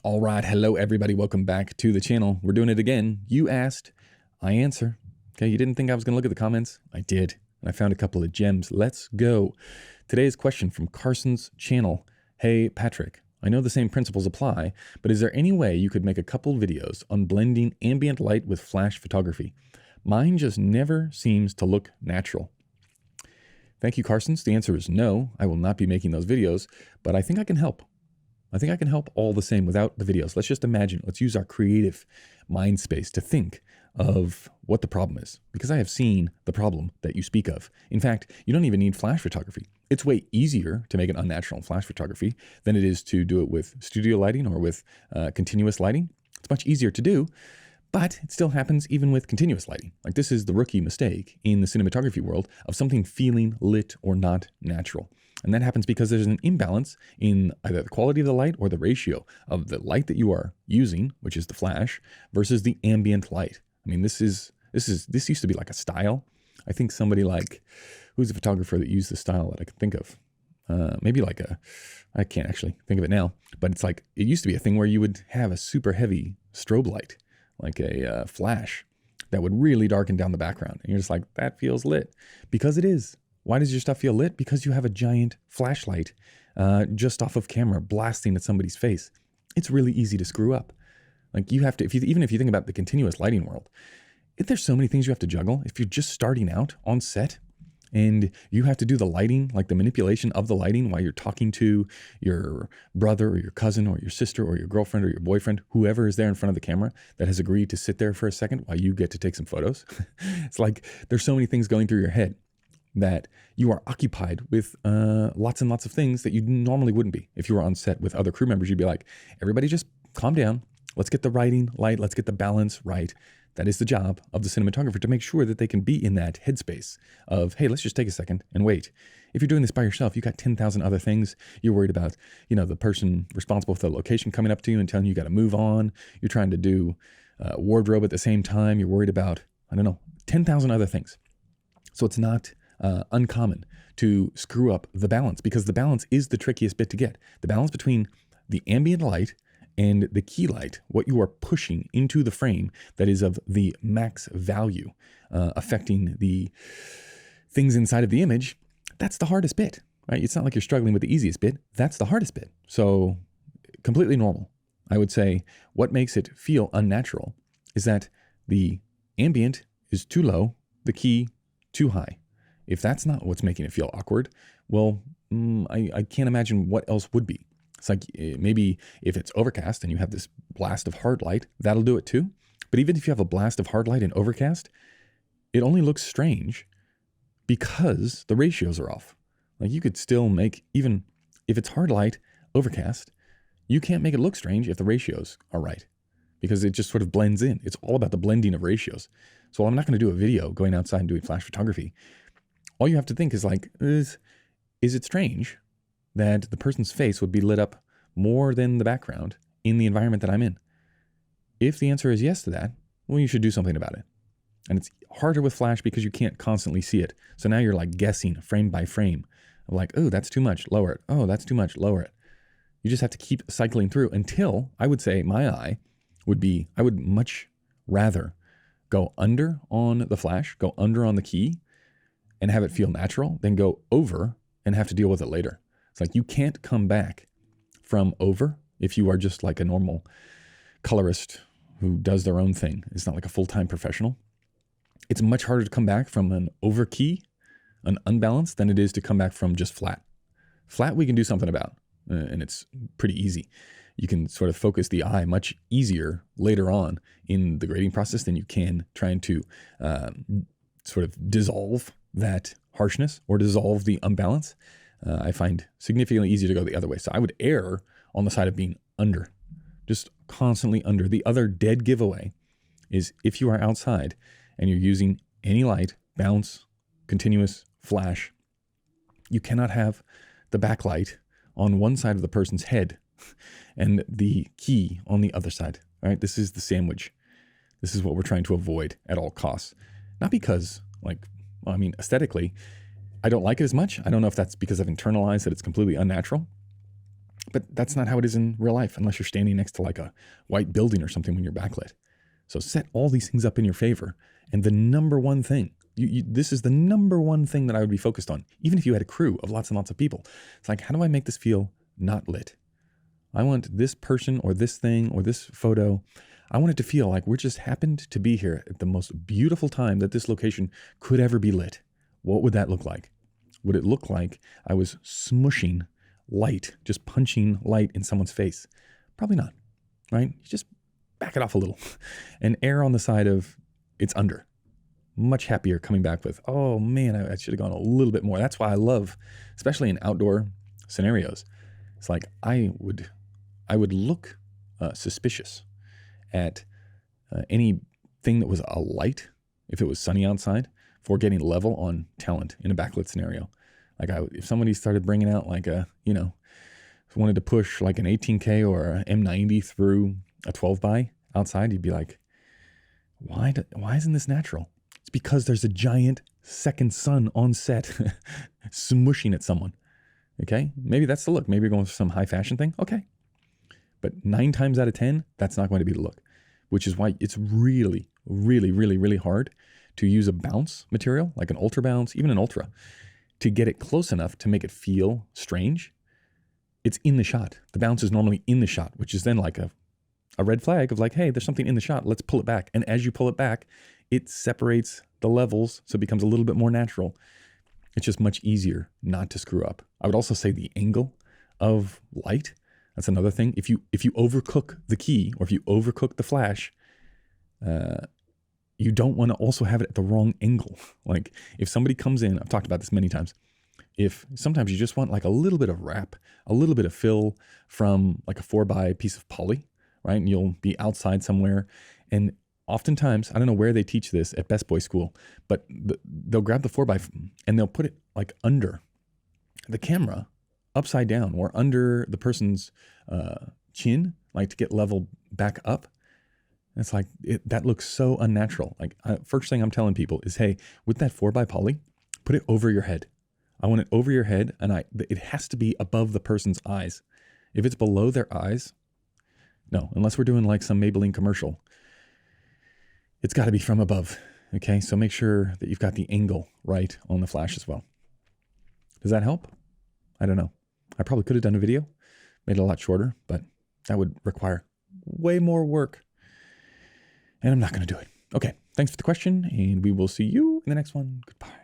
All right, hello everybody. Welcome back to the channel. We're doing it again. You asked, I answer. Okay, you didn't think I was going to look at the comments? I did, and I found a couple of gems. Let's go. Today's question from Carson's channel. Hey, Patrick, I know the same principles apply, but is there any way you could make a couple videos on blending ambient light with flash photography? Mine just never seems to look natural. Thank you, Carson's. The answer is no. I will not be making those videos, but I think I can help. I think I can help all the same without the videos. Let's just imagine, let's use our creative mind space to think of what the problem is, because I have seen the problem that you speak of. In fact, you don't even need flash photography. It's way easier to make an unnatural in flash photography than it is to do it with studio lighting or with continuous lighting. It's much easier to do, but it still happens even with continuous lighting. Like, this is the rookie mistake in the cinematography world of something feeling lit or not natural. And that happens because there's an imbalance in either the quality of the light or the ratio of the light that you are using, which is the flash, versus the ambient light. I mean, this used to be like a style. I think somebody like, who's a photographer that used the style that I can think of? Maybe like I can't actually think of it now, but it's like, it used to be a thing where you would have a super heavy strobe light, like a flash that would really darken down the background. And you're just like, that feels lit, because it is. Why does your stuff feel lit? Because you have a giant flashlight just off of camera blasting at somebody's face. It's really easy to screw up. Like, you have to, even if you think about the continuous lighting world, there's so many things you have to juggle. If you're just starting out on set and you have to do the lighting, like the manipulation of the lighting while you're talking to your brother or your cousin or your sister or your girlfriend or your boyfriend, whoever is there in front of the camera that has agreed to sit there for a second while you get to take some photos. It's like, there's so many things going through your head that you are occupied with lots and lots of things that you normally wouldn't be. If you were on set with other crew members, you'd be like, everybody just calm down. Let's get the writing light. Let's get the balance right. That is the job of the cinematographer, to make sure that they can be in that headspace of, hey, let's just take a second and wait. If you're doing this by yourself, you got 10,000 other things. You're worried about, the person responsible for the location coming up to you and telling you got to move on. You're trying to do wardrobe at the same time. You're worried about, 10,000 other things. So it's not uncommon to screw up the balance, because the balance is the trickiest bit to get. The balance between the ambient light and the key light, what you are pushing into the frame that is of the max value, affecting the things inside of the image, that's the hardest bit, right? It's not like you're struggling with the easiest bit. That's the hardest bit. So completely normal. I would say what makes it feel unnatural is that the ambient is too low, the key too high. If that's not what's making it feel awkward, well, I can't imagine what else would be. It's like, maybe if it's overcast and you have this blast of hard light, that'll do it too. But even if you have a blast of hard light and overcast, it only looks strange because the ratios are off. Like, you could still make, even if it's hard light, overcast, you can't make it look strange if the ratios are right, because it just sort of blends in. It's all about the blending of ratios. So I'm not going to do a video going outside and doing flash photography. All you have to think is like, is it strange that the person's face would be lit up more than the background in the environment that I'm in? If the answer is yes to that, well, you should do something about it. And it's harder with flash because you can't constantly see it. So now you're like guessing frame by frame. Like, oh, that's too much, lower it. Oh, that's too much, lower it. You just have to keep cycling through until, I would say, my eye would be, I would much rather go under on the flash, go under on the key, and have it feel natural, then go over and have to deal with it later. It's like, you can't come back from over if you are just like a normal colorist who does their own thing. It's not like a full-time professional. It's much harder to come back from an over key, an unbalance, than it is to come back from just flat. Flat we can do something about, and it's pretty easy. You can sort of focus the eye much easier later on in the grading process than you can trying to sort of dissolve that harshness or dissolve the unbalance. I find significantly easier to go the other way. So I would err on the side of being under, just constantly under. The other dead giveaway is if you are outside and you're using any light, bounce, continuous, flash, you cannot have the backlight on one side of the person's head and the key on the other side. All right, this is the sandwich. This is what we're trying to avoid at all costs. Not because, aesthetically, I don't like it as much. I don't know if that's because I've internalized that it's completely unnatural. But that's not how it is in real life, unless you're standing next to like a white building or something when you're backlit. So set all these things up in your favor. And the number one thing, this is the number one thing that I would be focused on, even if you had a crew of lots and lots of people. It's like, how do I make this feel not lit? I want this person or this thing or this photo, I want it to feel like we're just happened to be here at the most beautiful time that this location could ever be lit. What would that look like? Would it look like I was smushing light, just punching light in someone's face? Probably not, right? You just back it off a little and err on the side of it's under. Much happier coming back with, oh man, I should have gone a little bit more. That's why I love, especially in outdoor scenarios, it's like I would look suspicious at anything that was a light, if it was sunny outside, for getting level on talent in a backlit scenario. Like if somebody started bringing out like wanted to push like an 18K or a M90 through a 12 by outside, you'd be like, why isn't this natural? It's because there's a giant second sun on set smushing at someone. Okay, maybe that's the look. Maybe you're going for some high fashion thing. Okay, but 9 times out of 10, that's not going to be the look, which is why it's really, really, really, really hard to use a bounce material, like an ultra bounce, even an ultra, to get it close enough to make it feel strange. It's in the shot. The bounce is normally in the shot, which is then like a red flag of like, hey, there's something in the shot. Let's pull it back. And as you pull it back, it separates the levels, so it becomes a little bit more natural. It's just much easier not to screw up. I would also say the angle of light. That's another thing. If you overcook the key or if you overcook the flash, you don't want to also have it at the wrong angle. Like if somebody comes in, I've talked about this many times. If sometimes you just want like a little bit of wrap, a little bit of fill from like a 4x piece of poly, right? And you'll be outside somewhere. And oftentimes, I don't know where they teach this at Best Boy School, but they'll grab the 4x and they'll put it like under the camera, upside down or under the person's chin, like to get level back up. And it's like, that looks so unnatural. Like first thing I'm telling people is, hey, with that 4x poly, put it over your head. I want it over your head, and it has to be above the person's eyes. If it's below their eyes, no, unless we're doing like some Maybelline commercial, it's got to be from above. Okay, so make sure that you've got the angle right on the flash as well. Does that help? I don't know. I probably could have done a video, made it a lot shorter, but that would require way more work. And I'm not going to do it. Okay, thanks for the question, and we will see you in the next one. Goodbye.